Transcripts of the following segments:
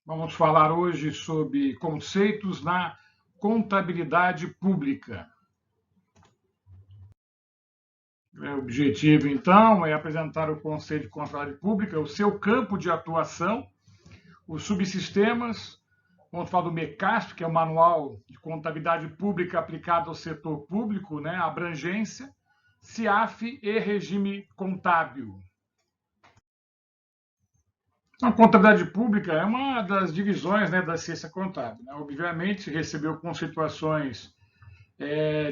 Vamos falar hoje sobre conceitos na contabilidade pública. O objetivo, então, é apresentar o conceito de contabilidade pública, o seu campo de atuação, os subsistemas. Vamos falar do MECASP, que é o Manual de Contabilidade Pública aplicado ao setor público, né? Abrangência, CIAF e regime contábil. A contabilidade pública é uma das divisões, né, da ciência contábil. Né? Obviamente, recebeu conceituações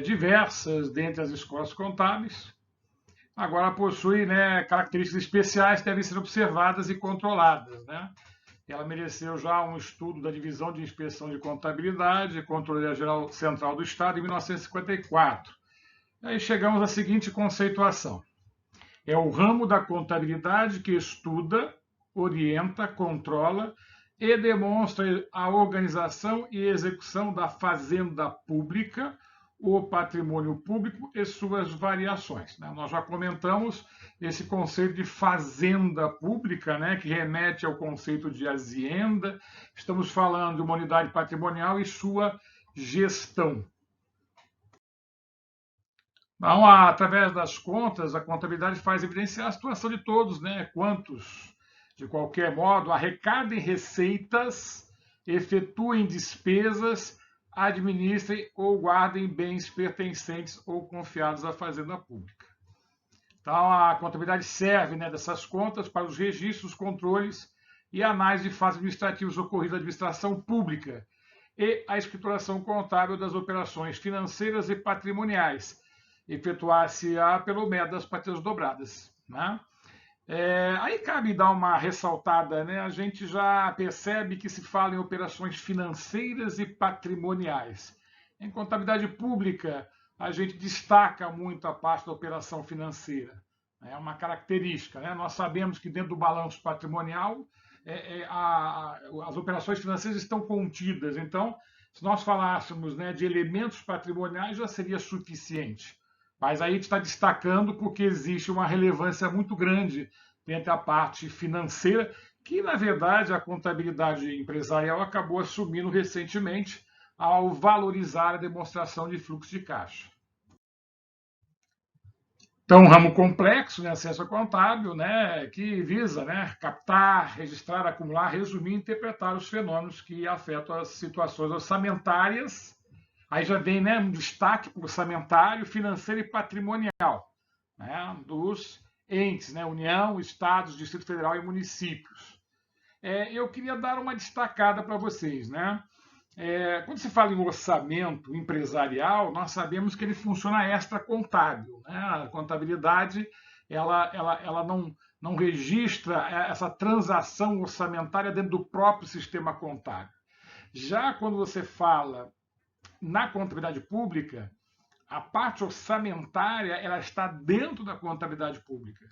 diversas dentre as escolas contábeis. Agora possui, né, características especiais que devem ser observadas e controladas. Né? Ela mereceu já um estudo da Divisão de Inspeção de Contabilidade e Controladoria Geral Central do Estado em 1954. Aí chegamos à seguinte conceituação. É o ramo da contabilidade que estuda, orienta, controla e demonstra a organização e execução da fazenda pública, o patrimônio público e suas variações. Nós já comentamos esse conceito de fazenda pública, né, que remete ao conceito de hacienda. Estamos falando de uma unidade patrimonial e sua gestão. Então, através das contas, a contabilidade faz evidenciar a situação de todos, né? Quantos, de qualquer modo, arrecadem receitas, efetuem despesas, administrem ou guardem bens pertencentes ou confiados à fazenda pública. Então, a contabilidade serve, né, dessas contas para os registros, controles e análise de fatos administrativos ocorridos na administração pública e a escrituração contábil das operações financeiras e patrimoniais, efetuar-se-á pelo método das partidas dobradas. Né? Aí cabe dar uma ressaltada, né? A gente já percebe que se fala em operações financeiras e patrimoniais. Em contabilidade pública, a gente destaca muito a parte da operação financeira. É uma característica. Né? Nós sabemos que dentro do balanço patrimonial, as operações financeiras estão contidas. Então, se nós falássemos, né, de elementos patrimoniais, já seria suficiente. Mas aí está destacando porque existe uma relevância muito grande entre a parte financeira, que, na verdade, a contabilidade empresarial acabou assumindo recentemente ao valorizar a demonstração de fluxo de caixa. Então, um ramo complexo, né, ciência contábil, né, que visa, né, captar, registrar, acumular, resumir e interpretar os fenômenos que afetam as situações orçamentárias. Aí já vem, né, um destaque para o orçamentário, financeiro e patrimonial, né, dos entes, né, União, Estados, Distrito Federal e municípios. Eu queria dar uma destacada para vocês. Né? Quando se fala em orçamento empresarial, nós sabemos que ele funciona extra-contábil. Né? A contabilidade ela não registra essa transação orçamentária dentro do próprio sistema contábil. Já quando você fala na contabilidade pública, a parte orçamentária ela está dentro da contabilidade pública.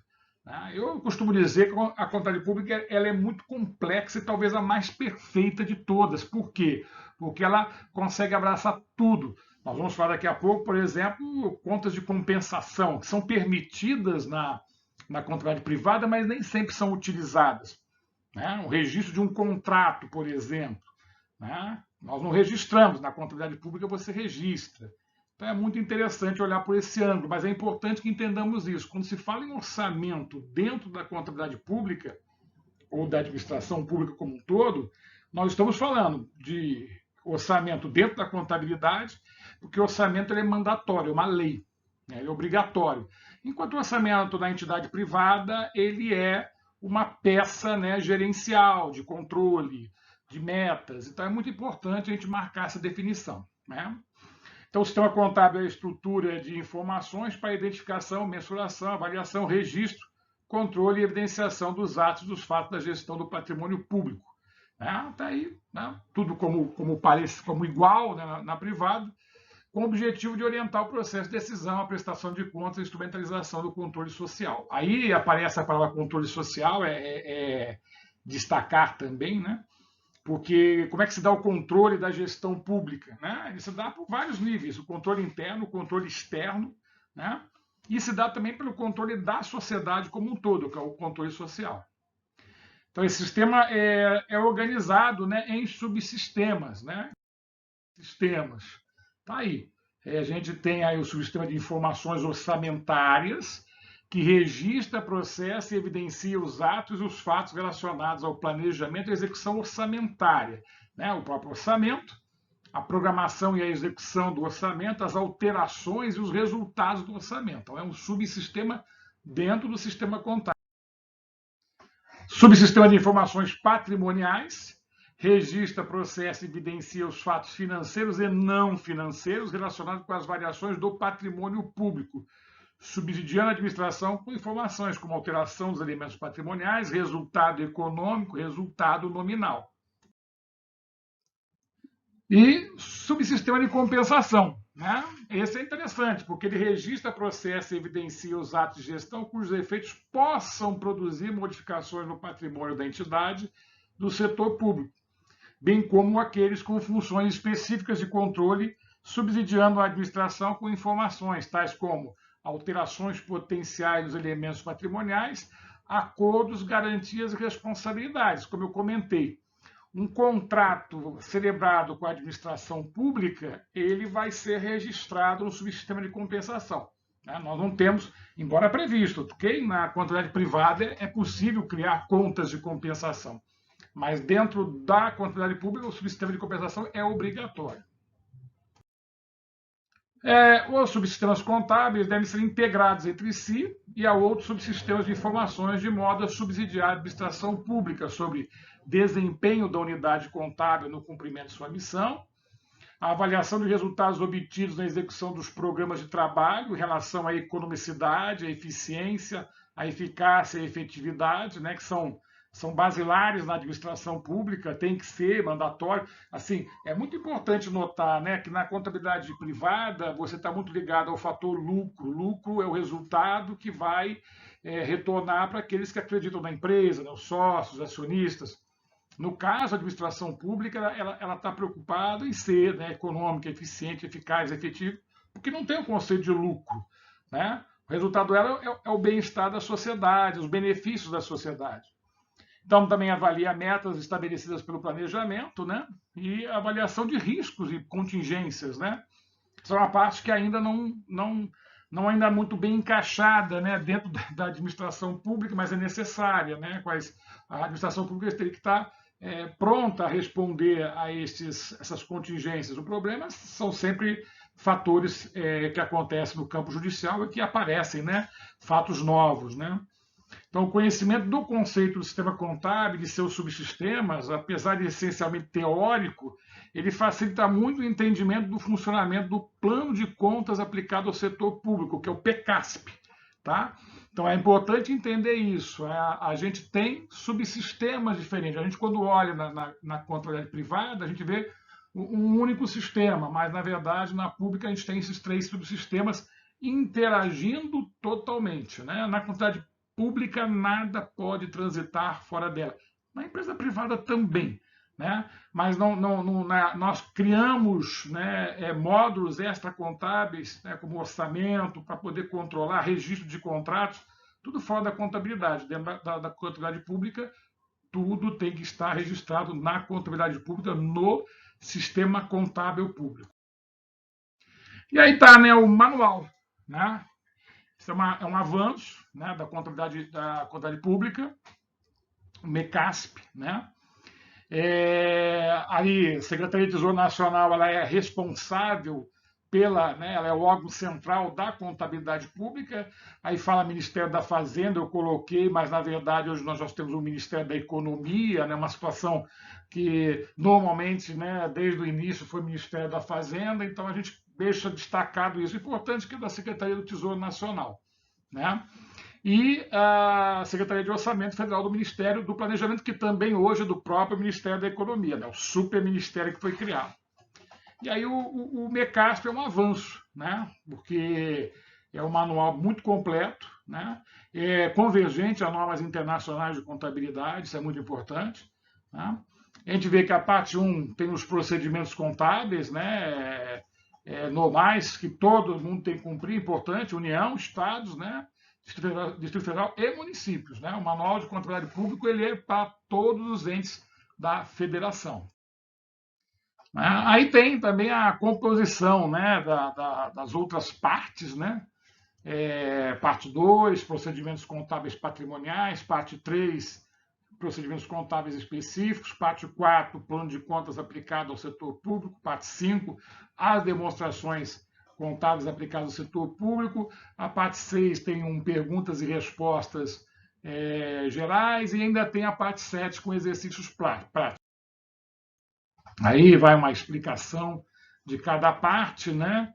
Eu costumo dizer que a contabilidade pública ela é muito complexa e talvez a mais perfeita de todas. Por quê? Porque ela consegue abraçar tudo. Nós vamos falar daqui a pouco, por exemplo, contas de compensação, que são permitidas na contabilidade privada, mas nem sempre são utilizadas. O registro de um contrato, por exemplo. Nós não registramos, na contabilidade pública você registra. Então é muito interessante olhar por esse ângulo, mas é importante que entendamos isso. Quando se fala em orçamento dentro da contabilidade pública, ou da administração pública como um todo, nós estamos falando de orçamento dentro da contabilidade, porque o orçamento é mandatório, é uma lei, né? É obrigatório. Enquanto o orçamento da entidade privada, ele é uma peça, né, gerencial, de controle, de metas. Então é muito importante a gente marcar essa definição. Né? Então, o sistema contábil é a estrutura de informações para identificação, mensuração, avaliação, registro, controle e evidenciação dos atos e dos fatos da gestão do patrimônio público. Tá aí, né? Tudo como igual, né, na privada, com o objetivo de orientar o processo de decisão, a prestação de contas e a instrumentalização do controle social. Aí aparece a palavra controle social, destacar também, né? Porque como é que se dá o controle da gestão pública? Né? Ele se dá por vários níveis, o controle interno, o controle externo, né? E se dá também pelo controle da sociedade como um todo, que é o controle social. Então, esse sistema é organizado, né, em subsistemas, né? Sistemas. Tá aí. A gente tem aí o subsistema de informações orçamentárias, que registra, processa e evidencia os atos e os fatos relacionados ao planejamento e execução orçamentária, né? O próprio orçamento, a programação e a execução do orçamento, as alterações e os resultados do orçamento. Então, é um subsistema dentro do sistema contábil. Subsistema de informações patrimoniais, registra, processa e evidencia os fatos financeiros e não financeiros relacionados com as variações do patrimônio público, subsidiando a administração com informações como alteração dos elementos patrimoniais, resultado econômico, resultado nominal. E subsistema de compensação, né? Esse é interessante, porque ele registra, processa e evidencia os atos de gestão cujos efeitos possam produzir modificações no patrimônio da entidade do setor público, bem como aqueles com funções específicas de controle, subsidiando a administração com informações, tais como alterações potenciais dos elementos patrimoniais, acordos, garantias e responsabilidades, como eu comentei. Um contrato celebrado com a administração pública, ele vai ser registrado no subsistema de compensação. Nós não temos, embora previsto, ok? Na contabilidade privada é possível criar contas de compensação, mas dentro da contabilidade pública o subsistema de compensação é obrigatório. Os subsistemas contábeis devem ser integrados entre si e a outros subsistemas de informações de modo a subsidiar a administração pública sobre desempenho da unidade contábil no cumprimento de sua missão, a avaliação de resultados obtidos na execução dos programas de trabalho em relação à economicidade, à eficiência, à eficácia e à efetividade, né, que são basilares na administração pública, tem que ser mandatório. Assim, é muito importante notar, né, que na contabilidade privada você está muito ligado ao fator lucro. Lucro é o resultado que vai retornar para aqueles que acreditam na empresa, né, os sócios, os acionistas. No caso, a administração pública ela está preocupada em ser, né, econômica, eficiente, eficaz, efetiva, porque não tem o conceito de lucro, né? O resultado dela é o bem-estar da sociedade, os benefícios da sociedade. Então, também avalia metas estabelecidas pelo planejamento, né? E avaliação de riscos e contingências, né? Isso é uma parte que ainda não ainda muito bem encaixada, né, dentro da administração pública, mas é necessária, né? A administração pública teria que estar pronta a responder a essas contingências. O problema são sempre fatores que acontecem no campo judicial e que aparecem, né? Fatos novos, né? Então, o conhecimento do conceito do sistema contábil e de seus subsistemas, apesar de essencialmente teórico, ele facilita muito o entendimento do funcionamento do plano de contas aplicado ao setor público, que é o PCASP. Tá? Então, é importante entender isso. A gente tem subsistemas diferentes. A gente, quando olha na contabilidade privada, a gente vê um único sistema, mas, na verdade, na pública, a gente tem esses 3 subsistemas interagindo totalmente. Né? Na contabilidade pública, nada pode transitar fora dela. Na empresa privada também. Né? Mas nós criamos, né, módulos extracontábeis, né, como orçamento, para poder controlar registro de contratos, tudo fora da contabilidade. Dentro da contabilidade pública, tudo tem que estar registrado na contabilidade pública, no sistema contábil público. E aí está, né, o manual. Né? Isso é um avanço, né, da contabilidade pública, o MECASP, né? Aí, a Secretaria de Tesouro Nacional ela é responsável né, ela é o órgão central da contabilidade pública. Aí fala Ministério da Fazenda, eu coloquei, mas na verdade hoje nós já temos o Ministério da Economia, né, uma situação que normalmente, né, desde o início foi o Ministério da Fazenda, então a gente deixa destacado isso. Importante que é da Secretaria do Tesouro Nacional, né? E a Secretaria de Orçamento Federal do Ministério do Planejamento, que também hoje é do próprio Ministério da Economia, né? O superministério que foi criado. E aí o MECASP é um avanço, né? Porque é um manual muito completo, né? É convergente a normas internacionais de contabilidade, isso é muito importante. Né? A gente vê que a parte 1 tem os procedimentos contábeis, né? Normais que todo mundo tem que cumprir, importante, União, Estados, né? Distrito Federal e municípios, né? O Manual de Contabilidade Pública ele é para todos os entes da federação. Aí tem também a composição, né, das outras partes, né? Parte 2, procedimentos contábeis patrimoniais, parte 3, procedimentos contábeis específicos, parte 4, plano de contas aplicado ao setor público, parte 5, as demonstrações contábeis aplicadas ao setor público, a parte 6 tem perguntas e respostas gerais e ainda tem a parte 7 com exercícios práticos. Aí vai uma explicação de cada parte, né?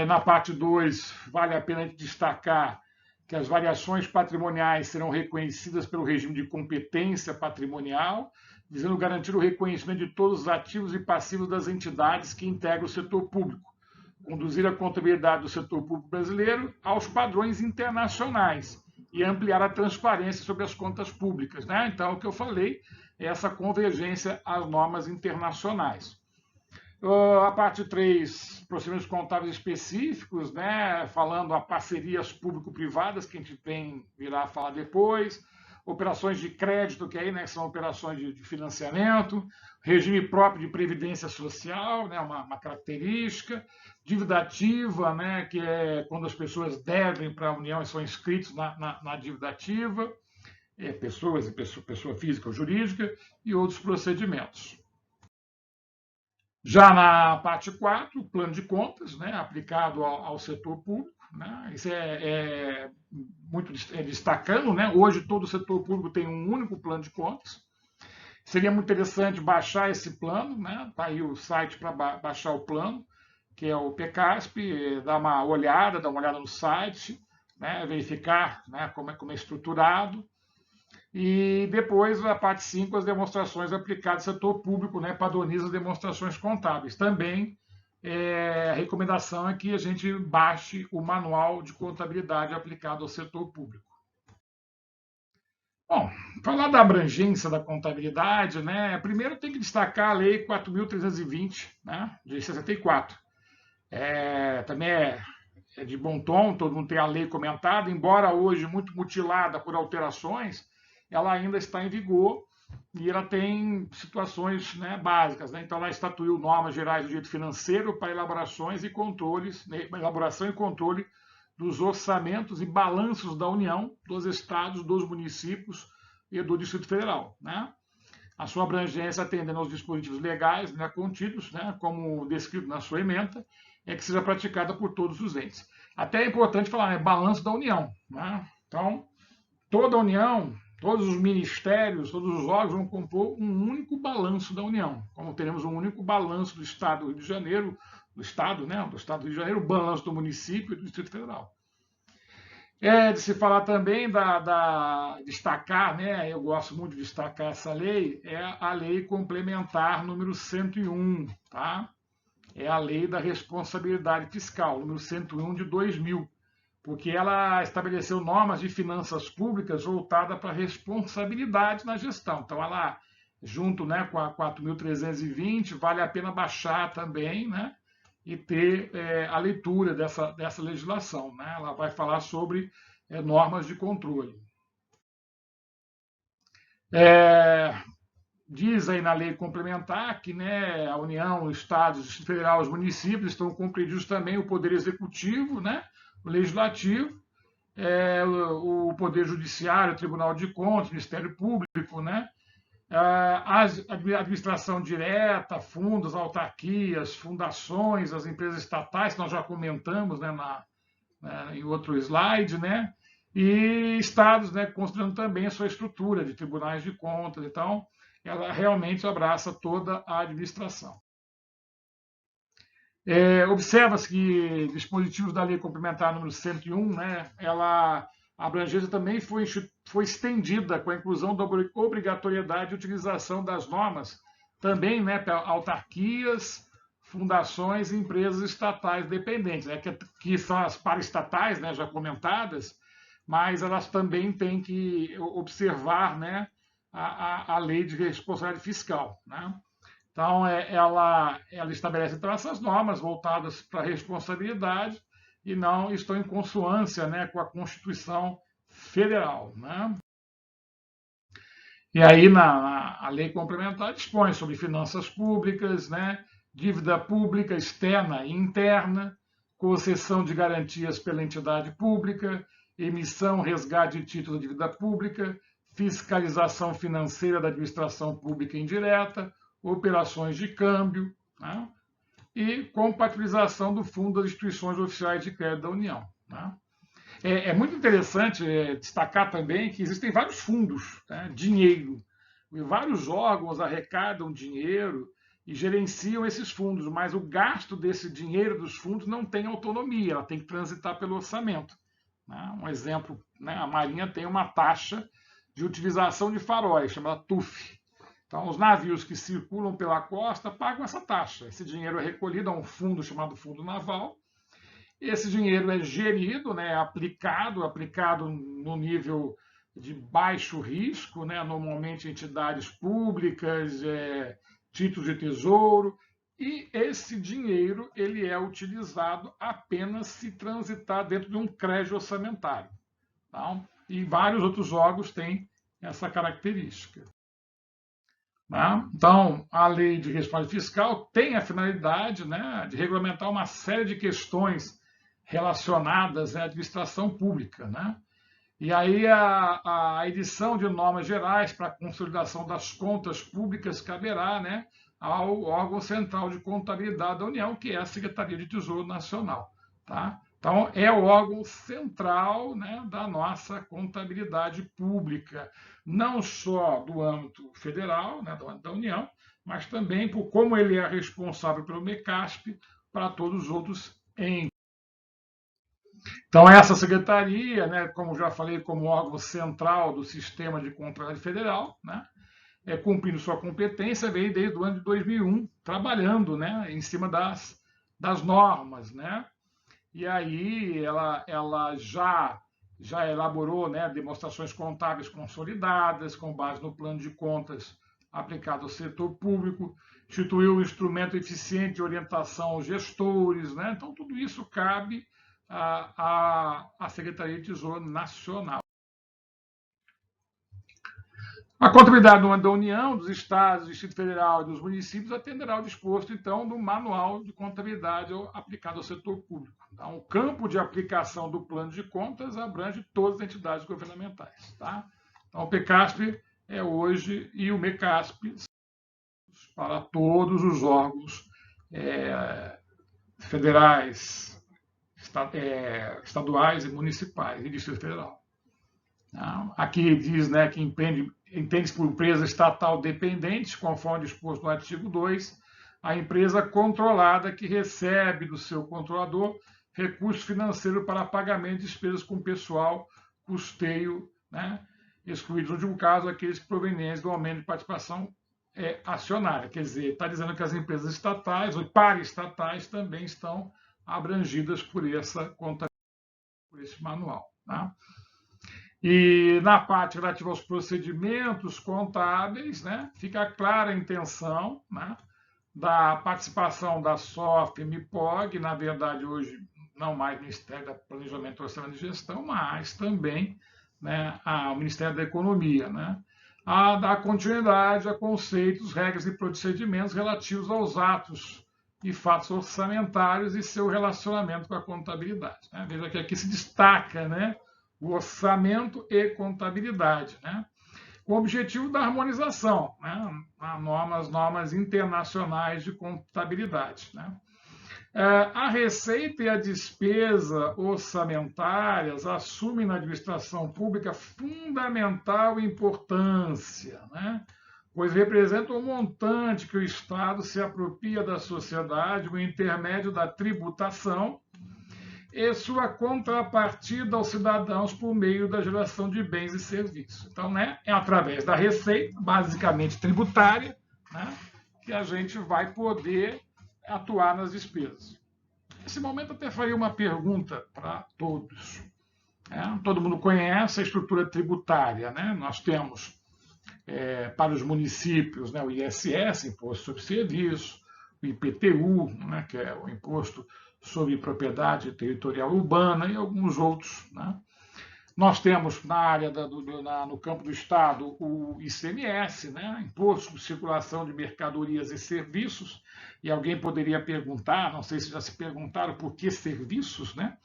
Na parte 2, vale a pena destacar que as variações patrimoniais serão reconhecidas pelo regime de competência patrimonial, visando garantir o reconhecimento de todos os ativos e passivos das entidades que integram o setor público, conduzir a contabilidade do setor público brasileiro aos padrões internacionais e ampliar a transparência sobre as contas públicas, né? Então, o que eu falei é essa convergência às normas internacionais. A parte 3, procedimentos contábeis específicos, né, falando a parcerias público-privadas, que a gente virá a falar depois, operações de crédito, que aí, né, são operações de financiamento, regime próprio de previdência social, né, uma característica, dívida ativa, né, que é quando as pessoas devem para a União e são inscritos na dívida ativa, pessoa física ou jurídica, e outros procedimentos. Já na parte 4, o plano de contas, né, aplicado ao setor público, né, isso muito destacando, né, hoje todo o setor público tem um único plano de contas. Seria muito interessante baixar esse plano, né, está aí o site para baixar o plano, que é o PCASP, dar uma olhada no site, né, verificar, né, como é estruturado. E depois, a parte 5, as demonstrações aplicadas ao setor público, né, padroniza as demonstrações contábeis. Também a recomendação é que a gente baixe o manual de contabilidade aplicado ao setor público. Bom, falar da abrangência da contabilidade, né, primeiro tem que destacar a Lei 4.320, né, de 64. Também é de bom tom, todo mundo tem a lei comentada, embora hoje muito mutilada por alterações, ela ainda está em vigor e ela tem situações, né, básicas, né? Então, ela estatuiu normas gerais do direito financeiro para elaborações e controles, né, elaboração e controle dos orçamentos e balanços da União, dos estados, dos municípios e do Distrito Federal, né? A sua abrangência, atendendo aos dispositivos legais, né, contidos, né, como descrito na sua ementa, que seja praticada por todos os entes. Até é importante falar, né, balanço da União, né? Então, toda a União, todos os ministérios, todos os órgãos vão compor um único balanço da União. Como teremos um único balanço do Estado do Rio de Janeiro, do Estado do Rio de Janeiro, o balanço do município e do Distrito Federal. De se falar também destacar, né, eu gosto muito de destacar essa lei, é a Lei Complementar número 101, tá? É a Lei da Responsabilidade Fiscal, número 101 de 2000, porque ela estabeleceu normas de finanças públicas voltadas para a responsabilidade na gestão. Então, ela, junto, né, com a 4.320, vale a pena baixar também, né, e ter a leitura dessa legislação, né? Ela vai falar sobre normas de controle. Diz aí na lei complementar que, né, a União, os Estados, o Distrito Federal, os municípios estão compreendidos também o Poder Executivo, né, o Legislativo, o Poder Judiciário, o Tribunal de Contas, o Ministério Público, né, a administração direta, fundos, autarquias, fundações, as empresas estatais, que nós já comentamos, né, em outro slide, né, e estados, né, construindo também a sua estrutura de tribunais de contas. Então, ela realmente abraça toda a administração. Observa-se que dispositivos da Lei Complementar número 101, né, a abrangência também foi estendida com a inclusão da obrigatoriedade de utilização das normas também, né, para autarquias, fundações e empresas estatais dependentes, né, que são as paraestatais, né, já comentadas, mas elas também têm que observar, né, a lei de responsabilidade fiscal, né? Então, ela estabelece então essas normas voltadas para a responsabilidade e não estão em consonância, né, com a Constituição Federal, né? E aí a lei complementar dispõe sobre finanças públicas, né, dívida pública externa e interna, concessão de garantias pela entidade pública, emissão, resgate de título de dívida pública, fiscalização financeira da administração pública indireta, operações de câmbio, né, e compatibilização do Fundo das Instituições Oficiais de Crédito da União, né. É muito interessante destacar também que existem vários fundos, né, dinheiro, e vários órgãos arrecadam dinheiro e gerenciam esses fundos, mas o gasto desse dinheiro dos fundos não tem autonomia, ela tem que transitar pelo orçamento, né? Um exemplo, né, a Marinha tem uma taxa de utilização de faróis, chamada TUF. Então, os navios que circulam pela costa pagam essa taxa. Esse dinheiro é recolhido a um fundo chamado Fundo Naval. Esse dinheiro é gerido, né, aplicado no nível de baixo risco, né, normalmente entidades públicas, títulos de tesouro, e esse dinheiro ele é utilizado apenas se transitar dentro de um crédito orçamentário. Tá? E vários outros órgãos têm essa característica. Né? Então, a lei de responsabilidade fiscal tem a finalidade, né, de regulamentar uma série de questões relacionadas à administração pública, né? E aí a edição de normas gerais para a consolidação das contas públicas caberá, né, ao órgão central de contabilidade da União, que é a Secretaria de Tesouro Nacional, tá? Então, é o órgão central, né, da nossa contabilidade pública, não só do âmbito federal, né, do âmbito da União, mas também por como ele é responsável pelo MECASP para todos os outros entes. Então, essa secretaria, né, como já falei, como órgão central do sistema de contabilidade federal, né, cumprindo sua competência, veio desde o ano de 2001, trabalhando, né, em cima das normas. Né, e aí ela já elaborou, né, demonstrações contábeis consolidadas, com base no plano de contas aplicado ao setor público, instituiu um instrumento eficiente de orientação aos gestores. Né, então, tudo isso cabe a Secretaria de Tesouro Nacional. A contabilidade da União, dos Estados, do Distrito Federal e dos municípios atenderá ao disposto, então, do Manual de Contabilidade aplicado ao setor público. Então, o campo de aplicação do plano de contas abrange todas as entidades governamentais. Tá? Então, o PECASP é hoje e o MECASP para todos os órgãos federais, estaduais e municipais e Distrito Federal. Aqui diz, né, que entende-se por empresa estatal dependente, conforme disposto no artigo 2, a empresa controlada que recebe do seu controlador recurso financeiro para pagamento de despesas com pessoal, custeio, né, excluídos, no último caso, aqueles que provenientes do aumento de participação acionária. Quer dizer, está dizendo que as empresas estatais ou paraestatais também estão abrangidas por essa contabilidade, por esse manual. Tá? E na parte relativa aos procedimentos contábeis, né, fica clara a intenção, né, da participação da SOF e MIPOG, na verdade hoje não mais Ministério do Planejamento, Orçamento e Gestão, mas também, né, o Ministério da Economia, né, a dar continuidade a conceitos, regras e procedimentos relativos aos atos e fatos orçamentários e seu relacionamento com a contabilidade. Né? Veja que aqui se destaca, né, o orçamento e contabilidade, né, com o objetivo da harmonização, né, as normas internacionais de contabilidade. Né. A receita e a despesa orçamentárias assumem na administração pública fundamental importância, né, pois representam um montante que o Estado se apropria da sociedade por intermédio da tributação e sua contrapartida aos cidadãos por meio da geração de bens e serviços. Então, né, é através da receita, basicamente tributária, né, que a gente vai poder atuar nas despesas. Nesse momento, até faria uma pergunta para todos. Todo mundo conhece a estrutura tributária. Né? Nós temos, para os municípios, né, o ISS, Imposto sobre Serviço, o IPTU, né, que é o Imposto sobre propriedade territorial urbana e alguns outros, né? Nós temos na área no campo do Estado o ICMS, né? Imposto sobre Circulação de Mercadorias e Serviços, e alguém poderia perguntar, não sei se já se perguntaram por que serviços, né?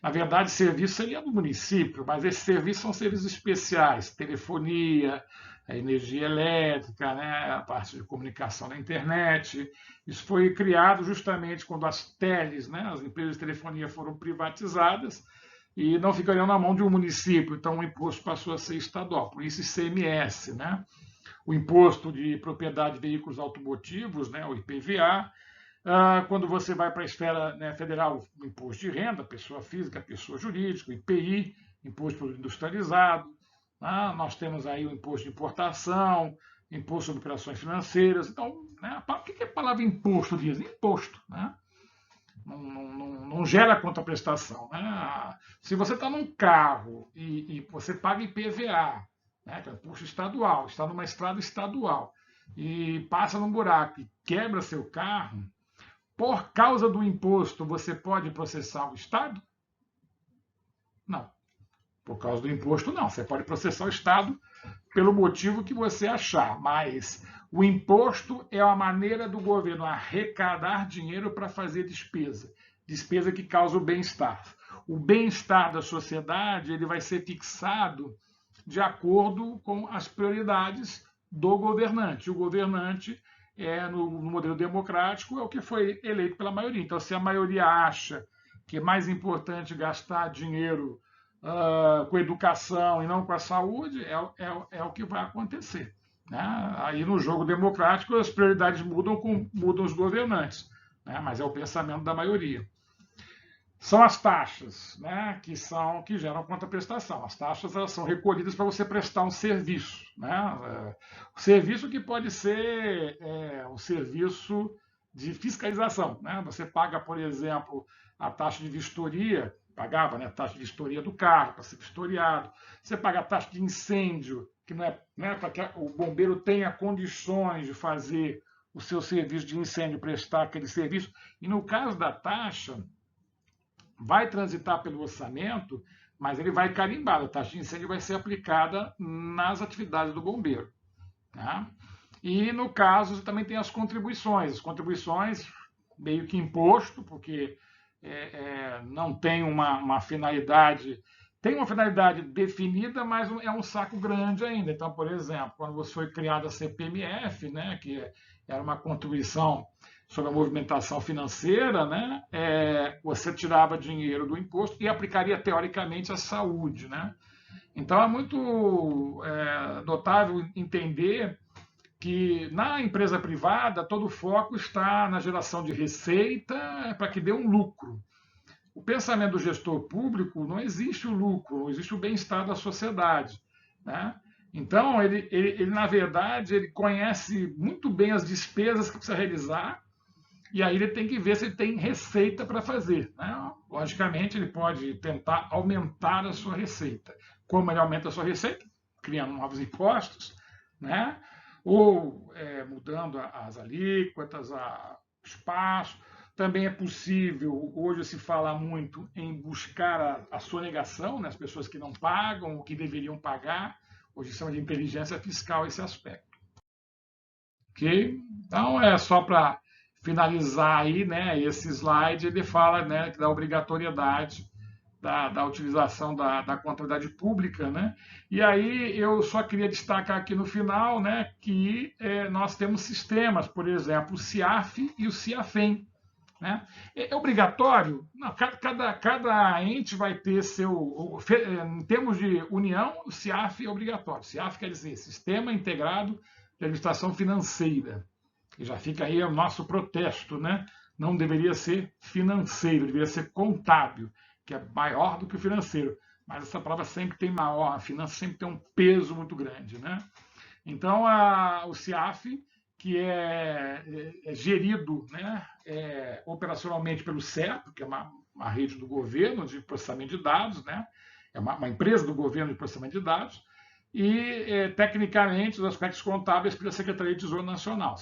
Na verdade, serviço seria do município, mas esses serviços são serviços especiais, telefonia, a energia elétrica, né, a parte de comunicação na internet. Isso foi criado justamente quando as teles, né, as empresas de telefonia foram privatizadas e não ficariam na mão de um município, então o imposto passou a ser estadual, por isso ICMS, né? O imposto de propriedade de veículos automotivos, né, o IPVA. Quando você vai para a esfera, né, federal, o imposto de renda, pessoa física, pessoa jurídica, o IPI, imposto industrializado. Nós temos aí o imposto de importação, imposto sobre operações financeiras. Então, né, o que a palavra imposto diz? Imposto, né? Não gera contraprestação, né? Se você está num carro e você paga IPVA, né, que é imposto estadual, está numa estrada estadual, e passa num buraco e quebra seu carro, por causa do imposto, você pode processar o Estado? Não. Por causa do imposto, não. Você pode processar o Estado pelo motivo que você achar, mas o imposto é a maneira do governo arrecadar dinheiro para fazer despesa, despesa que causa o bem-estar. O bem-estar da sociedade ele vai ser fixado de acordo com as prioridades do governante. O governante no modelo democrático é o que foi eleito pela maioria. Então, se a maioria acha que é mais importante gastar dinheiro com educação e não com a saúde, é o que vai acontecer, né? Aí no jogo democrático as prioridades mudam os governantes, né? Mas é o pensamento da maioria. São as taxas, né, que geram contraprestação. As taxas elas são recolhidas para você prestar um serviço, né? O serviço que pode ser um serviço de fiscalização, né? Você paga, por exemplo, a taxa de vistoria, pagava, né, a taxa de vistoria do carro para ser vistoriado. Você paga a taxa de incêndio, que não é, né, para que o bombeiro tenha condições de fazer o seu serviço de incêndio, prestar aquele serviço. E no caso da taxa, vai transitar pelo orçamento, mas ele vai carimbar. A taxa de incêndio vai ser aplicada nas atividades do bombeiro, tá? E no caso, você também tem as contribuições. As contribuições, meio que imposto, porque não tem uma finalidade. Tem uma finalidade definida, mas é um saco grande ainda. Então, por exemplo, quando foi criada a CPMF, né, que era uma contribuição sobre a movimentação financeira, né, você tirava dinheiro do imposto e aplicaria teoricamente à saúde, né? Então é muito notável entender que na empresa privada todo o foco está na geração de receita para que dê um lucro. O pensamento do gestor público não existe o lucro, não existe o bem-estar da sociedade, né? Então ele na verdade ele conhece muito bem as despesas que precisa realizar. E aí ele tem que ver se ele tem receita para fazer, né? Logicamente, ele pode tentar aumentar a sua receita. Como ele aumenta a sua receita? Criando novos impostos, né? Ou mudando as alíquotas, o espaço. Também é possível, hoje se fala muito em buscar a sonegação, né? As pessoas que não pagam, o que deveriam pagar. Hoje chama de inteligência fiscal esse aspecto. Ok? Então, é só para finalizar aí, né, esse slide, ele fala, né, da obrigatoriedade da utilização da contabilidade pública, né? E aí eu só queria destacar aqui no final, né, que nós temos sistemas, por exemplo, o CIAF e o CIAFEM, né? É obrigatório? Não, cada ente vai ter seu... Em termos de união, o CIAF é obrigatório. O CIAF quer dizer Sistema Integrado de Administração Financeira. E já fica aí o nosso protesto, né? Não deveria ser financeiro, deveria ser contábil, que é maior do que o financeiro. Mas essa palavra sempre tem maior, a finança sempre tem um peso muito grande, né? Então, o CIAF, que é gerido, né, operacionalmente pelo CEP, que é uma rede do governo de processamento de dados, né? É uma empresa do governo de processamento de dados, e, tecnicamente, os aspectos contábeis pela Secretaria de Tesouro Nacional.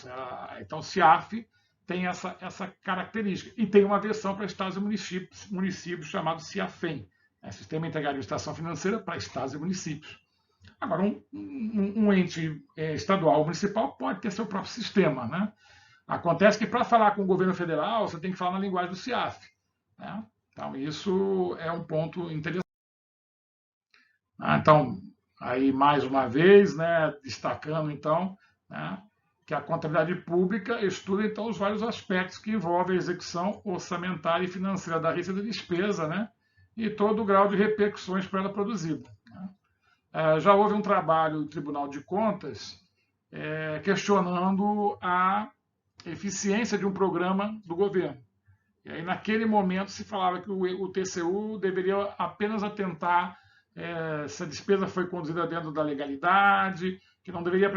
Então, o CIAF tem essa característica. E tem uma versão para estados e municípios chamado CIAFEM, né? Sistema Integrado de Administração Financeira para Estados e Municípios. Agora, um ente estadual ou municipal pode ter seu próprio sistema, né? Acontece que para falar com o governo federal, você tem que falar na linguagem do CIAF, né? Então, isso é um ponto interessante. Então, aí mais uma vez, né, destacando então, né, que a contabilidade pública estuda então os vários aspectos que envolvem a execução orçamentária e financeira da receita e despesa, né, e todo o grau de repercussões para ela produzida, né. Já houve um trabalho do Tribunal de Contas questionando a eficiência de um programa do governo. E aí, naquele momento, se falava que o TCU deveria apenas atentar se a despesa foi conduzida dentro da legalidade, que não deveria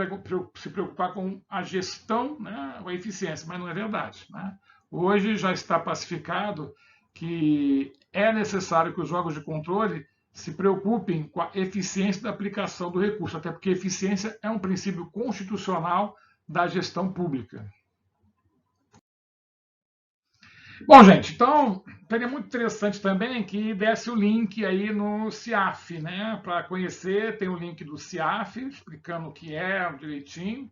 se preocupar com a gestão, né, ou a eficiência, mas não é verdade, né? Hoje já está pacificado que é necessário que os órgãos de controle se preocupem com a eficiência da aplicação do recurso, até porque eficiência é um princípio constitucional da gestão pública. Bom, gente, então seria muito interessante também que desse o link aí no CIAF, né? Para conhecer, tem o link do CIAF, explicando o que é direitinho,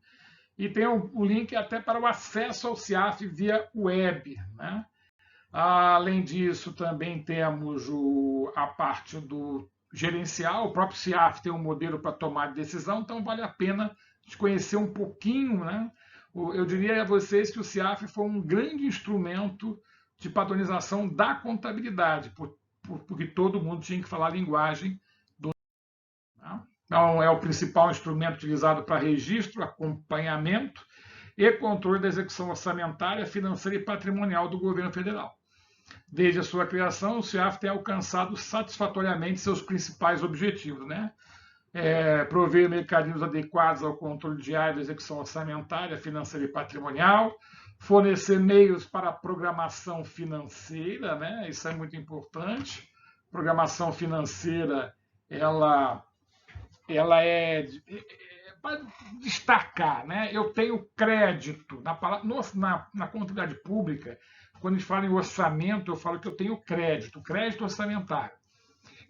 e tem o link até para o acesso ao CIAF via web, né? Além disso, também temos a parte do gerencial, o próprio CIAF tem um modelo para tomar decisão, então vale a pena conhecer um pouquinho, né? Eu diria a vocês que o CIAF foi um grande instrumento de padronização da contabilidade, porque todo mundo tinha que falar a linguagem do. Então, é o principal instrumento utilizado para registro, acompanhamento e controle da execução orçamentária, financeira e patrimonial do governo federal. Desde a sua criação, o CIAF tem alcançado satisfatoriamente seus principais objetivos, né? Prover mecanismos adequados ao controle diário da execução orçamentária, financeira e patrimonial, fornecer meios para a programação financeira, né? Isso é muito importante. Programação financeira, ela é para destacar, né? Eu tenho crédito na contabilidade pública. Quando a gente fala em orçamento, eu falo que eu tenho crédito orçamentário.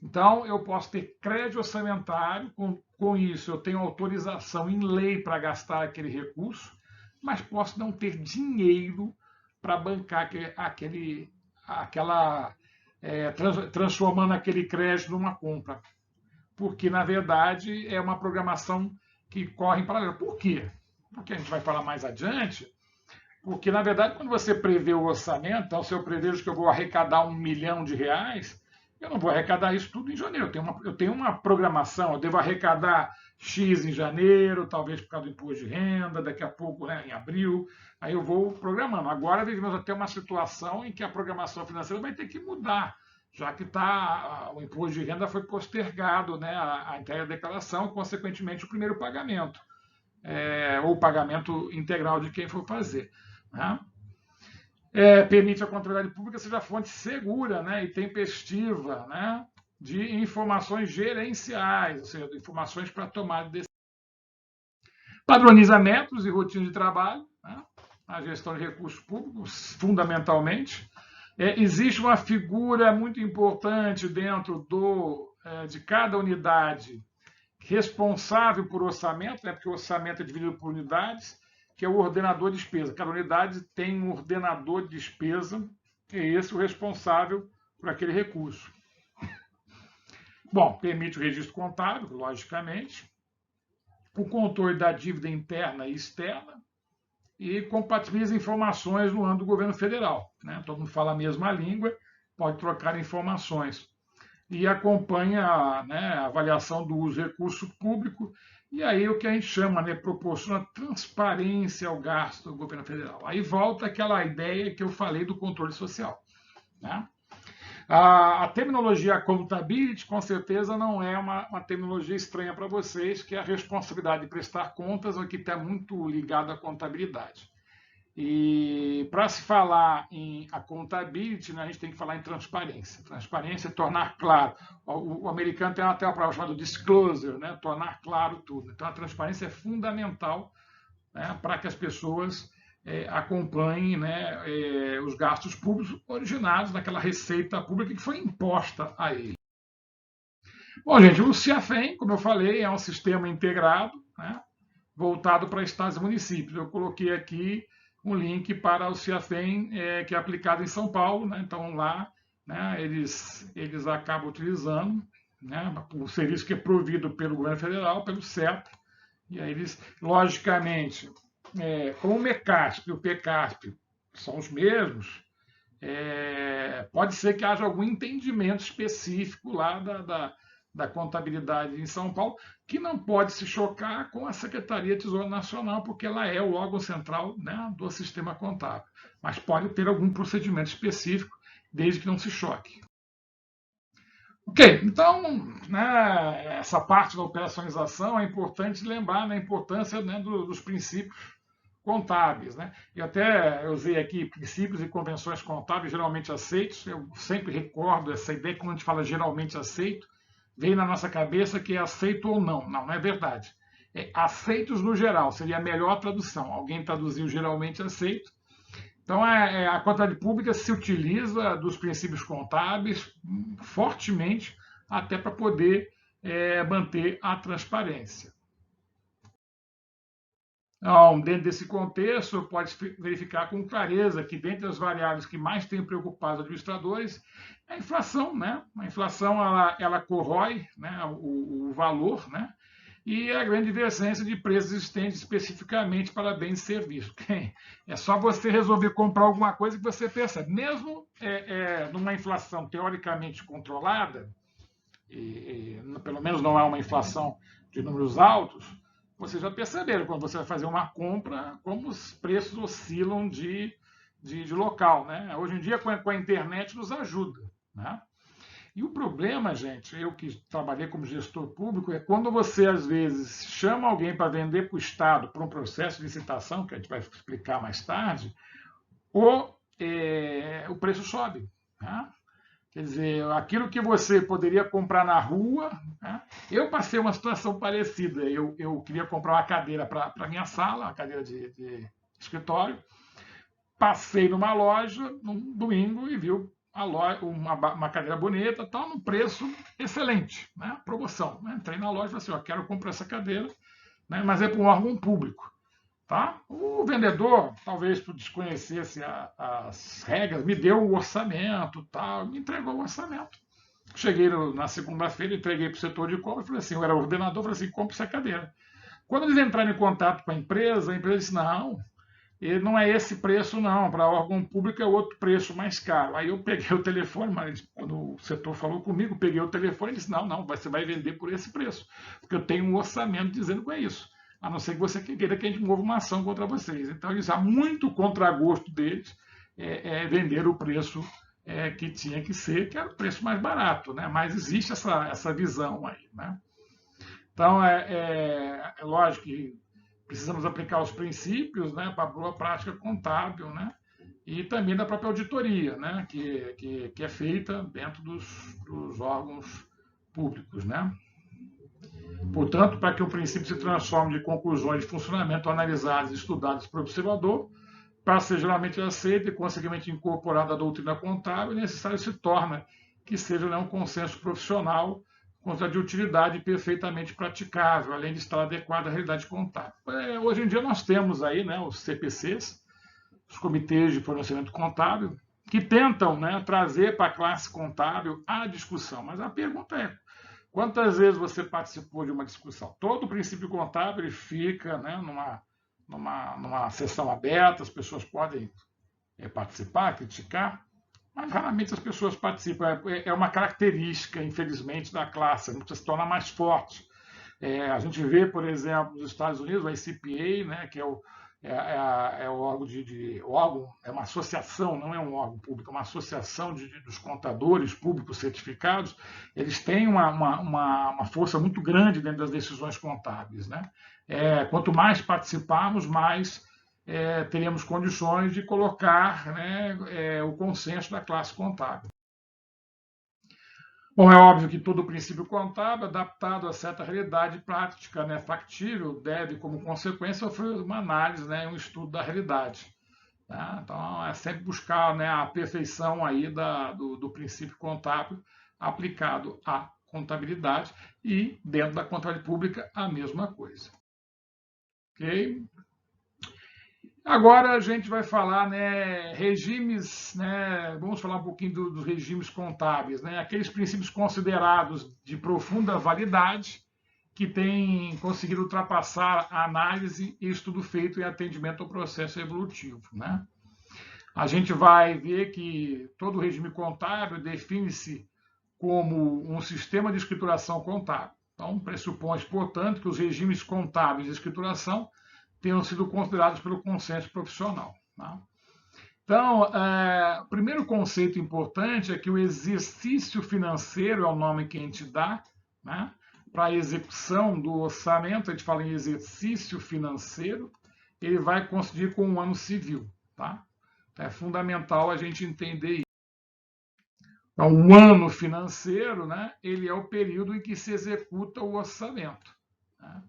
Então, eu posso ter crédito orçamentário, com isso eu tenho autorização em lei para gastar aquele recurso, mas posso não ter dinheiro para bancar transformando aquele crédito numa compra. Porque, na verdade, é uma programação que corre em paralelo. Por quê? Porque a gente vai falar mais adiante. Porque, na verdade, quando você prevê o orçamento, então, se eu prevejo que eu vou arrecadar R$1 milhão, eu não vou arrecadar isso tudo em janeiro. Eu tenho uma programação, eu devo arrecadar X em janeiro, talvez por causa do imposto de renda, daqui a pouco, né, em abril, aí eu vou programando. Agora vivemos até uma situação em que a programação financeira vai ter que mudar, já que o imposto de renda foi postergado, né, a entrega da declaração, consequentemente o primeiro pagamento, ou o pagamento integral de quem for fazer, né? Permite a contabilidade pública seja fonte segura, né, e tempestiva, né, de informações gerenciais, ou seja, informações para tomar decisão. Padroniza métodos e rotinas de trabalho, né, a gestão de recursos públicos, fundamentalmente. Existe uma figura muito importante dentro de cada unidade responsável por orçamento, né, porque o orçamento é dividido por unidades, que é o ordenador de despesa. Cada unidade tem um ordenador de despesa, que é esse o responsável por aquele recurso. Bom, permite o registro contábil, logicamente, o controle da dívida interna e externa, e compatibiliza informações no âmbito do governo federal, né? Todo mundo fala a mesma língua, pode trocar informações. E acompanha, né, a avaliação do uso do recurso público, e aí o que a gente chama, né, proporciona transparência ao gasto do governo federal. Aí volta aquela ideia que eu falei do controle social, né? A terminologia accountability, com certeza, não é uma terminologia estranha para vocês, que é a responsabilidade de prestar contas, o que está muito ligado à contabilidade. E para se falar em accountability, né, a gente tem que falar em transparência. Transparência é tornar claro. O americano tem até uma palavra chamada disclosure, né, tornar claro tudo. Então, a transparência é fundamental, né, para que as pessoas acompanhe, né, os gastos públicos originados daquela receita pública que foi imposta a ele. Bom, gente, o CIAFEM, como eu falei, é um sistema integrado, né, voltado para estados e municípios. Eu coloquei aqui um link para o CIAFEM, que é aplicado em São Paulo, né, então lá, né, eles acabam utilizando, né, o serviço que é provido pelo governo federal, pelo CEP, e aí eles, logicamente, como o MECASP e o PECASP são os mesmos, pode ser que haja algum entendimento específico lá da contabilidade em São Paulo, que não pode se chocar com a Secretaria de Tesouro Nacional, porque ela é o órgão central, né, do sistema contábil. Mas pode ter algum procedimento específico, desde que não se choque. Ok, então, né, essa parte da operacionalização é importante lembrar a importância, né, dos princípios contábeis, né? E até eu usei aqui princípios e convenções contábeis geralmente aceitos. Eu sempre recordo essa ideia, quando a gente fala geralmente aceito, vem na nossa cabeça que é aceito ou não. Não, não é verdade. É aceitos no geral, seria a melhor tradução. Alguém traduziu geralmente aceito. Então, a contabilidade pública se utiliza dos princípios contábeis fortemente, até para poder manter a transparência. Então, dentro desse contexto, pode verificar com clareza que, dentre as variáveis que mais têm preocupado os administradores, é a inflação, né? A inflação ela corrói, né, o valor, né? E a grande divergência de preços existentes especificamente para bens e serviços. É só você resolver comprar alguma coisa que você percebe. Mesmo numa inflação teoricamente controlada, pelo menos não é uma inflação de números altos, vocês já perceberam quando você vai fazer uma compra, como os preços oscilam de local, né? Hoje em dia, com a internet, nos ajuda, né? E o problema, gente, eu que trabalhei como gestor público, é quando você, às vezes, chama alguém para vender para o Estado por um processo de licitação, que a gente vai explicar mais tarde, o preço sobe, né? Quer dizer, aquilo que você poderia comprar na rua, né? Eu passei uma situação parecida. Eu queria comprar uma cadeira para a minha sala, uma cadeira de escritório. Passei numa loja num domingo e vi uma cadeira bonita, tal, num preço excelente, né? Promoção. Né? Entrei na loja e falei assim: ó, quero comprar essa cadeira, né? Mas é para um órgão público. Tá? O vendedor, talvez por desconhecesse as regras, me deu o orçamento, tal, me entregou o orçamento. Cheguei na segunda-feira, entreguei para o setor de compra, falei assim, eu era ordenador, falei assim, compre essa cadeira. Quando eles entraram em contato com a empresa disse, não, não é esse preço não, para órgão público é outro preço mais caro. Aí eu peguei o telefone, mas quando o setor falou comigo, peguei o telefone e disse, não, você vai vender por esse preço, porque eu tenho um orçamento dizendo que é isso. A não ser que você queira que a gente mova uma ação contra vocês. Então, eles há muito contragosto deles vender o preço que tinha que ser, que era o preço mais barato, né? Mas existe essa visão aí, né? Então, é lógico que precisamos aplicar os princípios, né, para a boa prática contábil, né? E também da própria auditoria, né, que é feita dentro dos órgãos públicos, né? Portanto, para que o princípio se transforme de conclusões de funcionamento analisadas e estudadas por observador, para ser geralmente aceito e, consequentemente, incorporado à doutrina contábil, é necessário se torna que seja um consenso profissional de utilidade perfeitamente praticável, além de estar adequado à realidade contábil. Hoje em dia nós temos aí, né, os CPCs, os comitês de fornecimento contábil, que tentam, né, trazer para a classe contábil a discussão. Mas a pergunta é, quantas vezes você participou de uma discussão? Todo o princípio contábil fica, né, numa sessão aberta, as pessoas podem participar, criticar, mas raramente as pessoas participam. É uma característica, infelizmente, da classe, a gente se torna mais forte. A gente vê, por exemplo, nos Estados Unidos, o ICPA, né, que é o órgão é uma associação, não é um órgão público, é uma associação dos contadores públicos certificados. Eles têm uma força muito grande dentro das decisões contábeis, né? Quanto mais participarmos, mais teremos condições de colocar, né, o consenso da classe contábil. Bom, é óbvio que todo o princípio contábil, adaptado a certa realidade prática, né, factível, deve, como consequência, sofrer uma análise, né, um estudo da realidade. Tá? Então, é sempre buscar, né, a perfeição aí do princípio contábil aplicado à contabilidade e, dentro da contabilidade pública, a mesma coisa. Ok? Agora a gente vai falar, né, regimes, né, vamos falar um pouquinho dos regimes contábeis, né, aqueles princípios considerados de profunda validade que têm conseguido ultrapassar a análise e estudo feito em atendimento ao processo evolutivo, né? A gente vai ver que todo regime contábil define-se como um sistema de escrituração contábil. Então, pressupõe, portanto, que os regimes contábeis de escrituração tenham sido considerados pelo consenso profissional. Tá? Então, o primeiro conceito importante é que o exercício financeiro é o nome que a gente dá, né, para a execução do orçamento. A gente fala em exercício financeiro, ele vai coincidir com o ano civil. Tá? É fundamental a gente entender isso. Então, o ano financeiro, né, ele é o período em que se executa o orçamento. Né?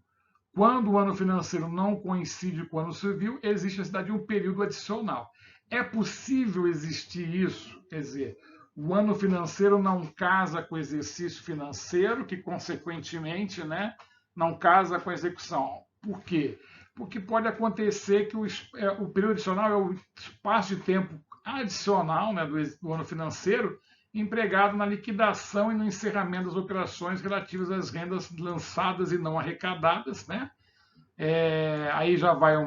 Quando o ano financeiro não coincide com o ano civil, existe a necessidade de um período adicional. É possível existir isso? Quer dizer, o ano financeiro não casa com o exercício financeiro, que, consequentemente, né, não casa com a execução. Por quê? Porque pode acontecer que o período adicional é o espaço de tempo adicional, né, do ano financeiro, empregado na liquidação e no encerramento das operações relativas às rendas lançadas e não arrecadadas, né? Aí já vai um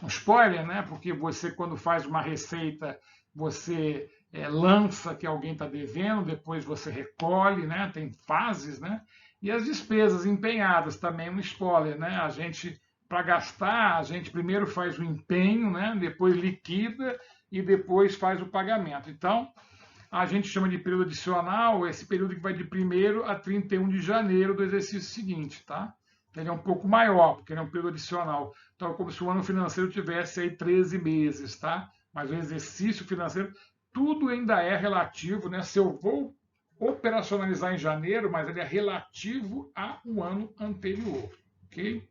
spoiler, né? Porque você, quando faz uma receita, você lança que alguém está devendo, depois você recolhe, né? Tem fases, né? E as despesas empenhadas também um spoiler, né? A gente, para gastar, a gente primeiro faz o empenho, né? Depois liquida e depois faz o pagamento. Então, a gente chama de período adicional esse período que vai de 1º a 31 de janeiro do exercício seguinte, tá? Ele é um pouco maior, porque ele é um período adicional. Então, é como se o ano financeiro tivesse aí 13 meses, tá? Mas o exercício financeiro, tudo ainda é relativo, né? Se eu vou operacionalizar em janeiro, mas ele é relativo a um ano anterior, ok?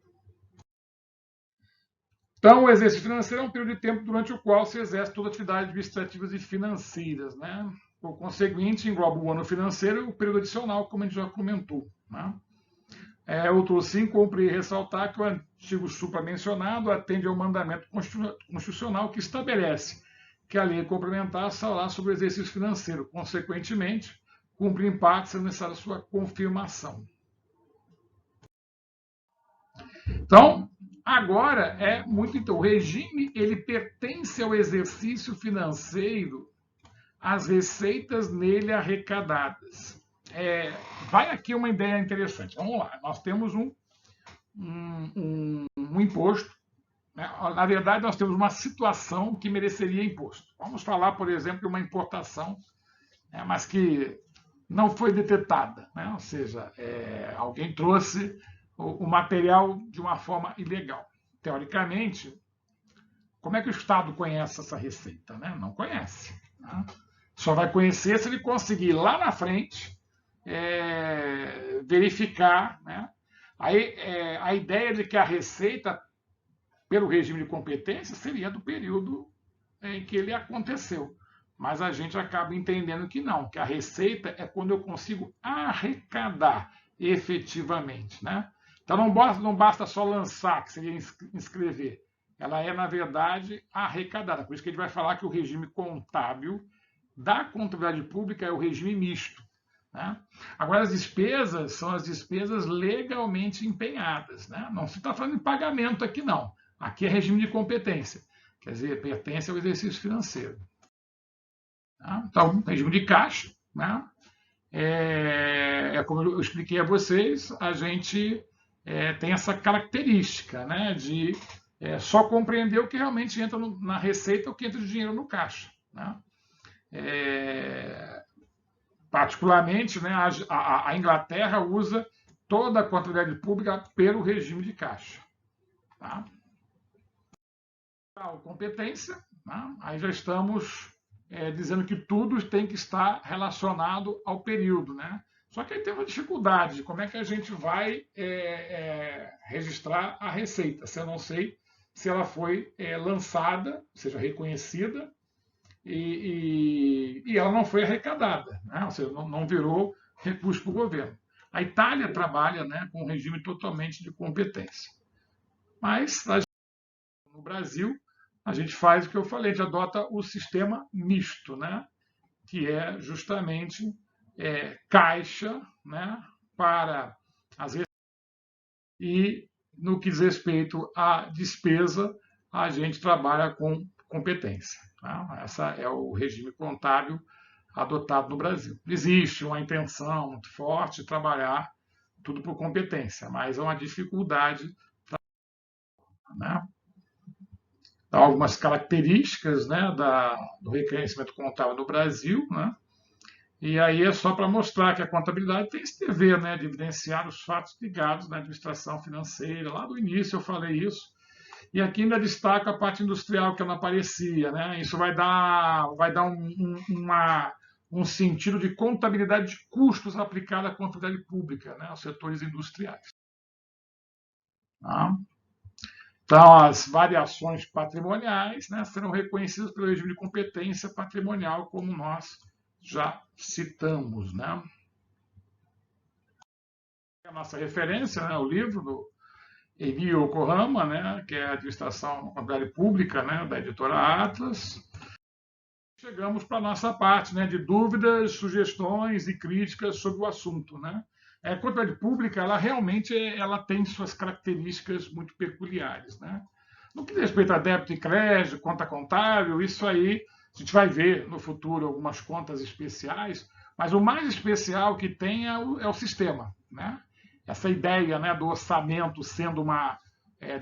Então, o exercício financeiro é um período de tempo durante o qual se exerce toda atividade administrativas e financeiras, né? Por conseguinte, engloba o ano financeiro e o período adicional, como a gente já comentou. Né? Outro sim, cumpre ressaltar que o artigo supramencionado atende ao mandamento constitucional que estabelece que a lei complementar falará sobre o exercício financeiro. Consequentemente, cumpre em parte ser necessária sua confirmação. Então, agora é muito. Então, o regime ele pertence ao exercício financeiro, às receitas nele arrecadadas. Vai aqui uma ideia interessante. Vamos lá. Nós temos um imposto. Né? Na verdade, nós temos uma situação que mereceria imposto. Vamos falar, por exemplo, de uma importação, né, mas que não foi detetada. Né? Ou seja, alguém trouxe o material de uma forma ilegal. Teoricamente, como é que o Estado conhece essa receita? Né? Não conhece. Né? Só vai conhecer se ele conseguir lá na frente verificar. Né? Aí, a ideia de que a receita, pelo regime de competência, seria do período em que ele aconteceu. Mas a gente acaba entendendo que não, que a receita é quando eu consigo arrecadar efetivamente. Né? Então não basta só lançar, que seria inscrever. Ela é, na verdade, arrecadada. Por isso que a gente vai falar que o regime contábil da contabilidade pública é o regime misto. Né? Agora, as despesas são as despesas legalmente empenhadas. Né? Não se está falando em pagamento aqui, não. Aqui é regime de competência. Quer dizer, pertence ao exercício financeiro. Tá? Então, regime de caixa, né? Como eu expliquei a vocês, a gente tem essa característica, né, de só compreender o que realmente entra na receita, o que entra de dinheiro no caixa. Né? Particularmente, né, a Inglaterra usa toda a contabilidade pública pelo regime de caixa. Tá? Competência, né? Aí já estamos dizendo que tudo tem que estar relacionado ao período. Né? Só que aí tem uma dificuldade de como é que a gente vai registrar a receita. Se eu não sei se ela foi lançada, ou seja, reconhecida, e ela não foi arrecadada, né? Ou seja, não virou recurso para o governo. A Itália trabalha, né, com um regime totalmente de competência. Mas no Brasil, a gente faz o que eu falei, a gente adota o sistema misto, né, que é justamente caixa, né, para as e no que diz respeito à despesa, a gente trabalha com competência. Tá? Esse é o regime contábil adotado no Brasil. Existe uma intenção muito forte de trabalhar tudo por competência, mas é uma dificuldade. Né? Há algumas características, né, do reconhecimento contábil no Brasil, né? E aí é só para mostrar que a contabilidade tem esse dever, né, de evidenciar os fatos ligados na administração financeira. Lá do início eu falei isso. E aqui ainda destaca a parte industrial que não aparecia, né? Isso vai dar um sentido de contabilidade de custos aplicada à contabilidade pública, né, aos setores industriais. Tá? Então, as variações patrimoniais, né, serão reconhecidas pelo regime de competência patrimonial, como nós já citamos. Né? A nossa referência, né, o livro do Emil Yokohama, né, que é a Administração Contabilidade Pública, né, da editora Atlas. Chegamos para a nossa parte, né, de dúvidas, sugestões e críticas sobre o assunto. Né? A contabilidade pública, ela realmente tem suas características muito peculiares. Né? No que diz respeito a débito e crédito, conta contábil, isso aí a gente vai ver no futuro algumas contas especiais, mas o mais especial que tem é o sistema. Né? Essa ideia, né, do orçamento sendo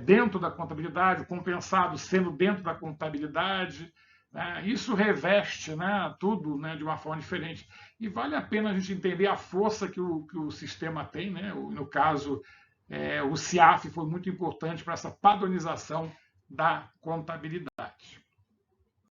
dentro da contabilidade, compensado sendo dentro da contabilidade, né? Isso reveste, né, tudo, né, de uma forma diferente. E vale a pena a gente entender a força que o sistema tem. Né? No caso, o CIAF foi muito importante para essa padronização da contabilidade.